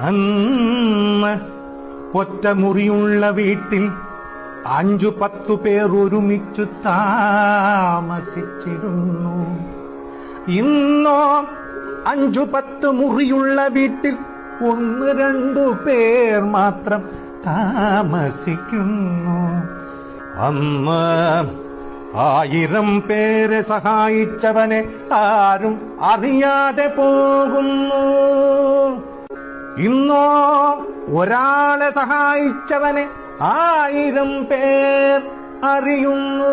അന്ന് ഒറ്റമുറിയുള്ള വീട്ടിൽ 5-10 പേർ ഒരുമിച്ചു താമസിച്ചിരുന്നു. ഇന്നോ 5-10 മുറിയുള്ള വീട്ടിൽ 1-2 പേർ മാത്രം താമസിക്കുന്നു. അന്ന് 1000 പേരെ സഹായിച്ചവനെ ആരും അറിയാതെ പോകുന്നു. ഇന്നോ ഒരാളെ സഹായിച്ചവനെ 1000 പേർ അറിയുന്നു.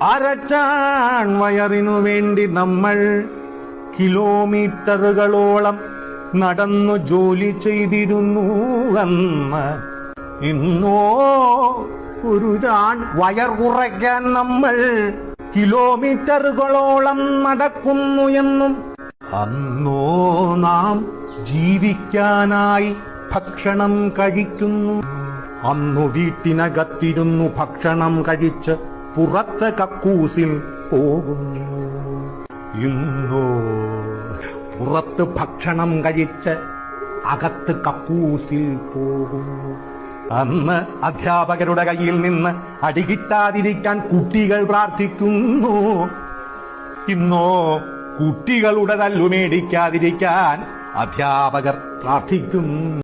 അരച്ചാൺ വയറിനു വേണ്ടി നമ്മൾ കിലോമീറ്ററുകളോളം നടന്നു ജോലി ചെയ്തിരുന്നു അന്ന്. ഇന്നോ ഒരു ചാൺ വയർ കുറയ്ക്കാൻ നമ്മൾ കിലോമീറ്ററുകളോളം നടക്കുന്നു എന്നും അന്നോ നാം ജീവിക്കാനായി ഭക്ഷണം കഴിക്കുന്നു. അന്നു വീട്ടിനകത്തിരുന്നു ഭക്ഷണം കഴിച്ച് പുറത്ത് കക്കൂസിൽ പോകുന്നു. ഇന്നോ പുറത്ത് ഭക്ഷണം കഴിച്ച് അകത്ത് കക്കൂസിൽ പോകുന്നു. അന്ന് അധ്യാപകരുടെ കയ്യിൽ നിന്ന് അടികിട്ടാതിരിക്കാൻ കുട്ടികൾ പ്രാർത്ഥിക്കുന്നു. ഇന്നോ കുട്ടികളുടെ തല്ലുമേടിക്കാതിരിക്കാൻ അധ്യാപകർ പ്രാർത്ഥിക്കുന്നു.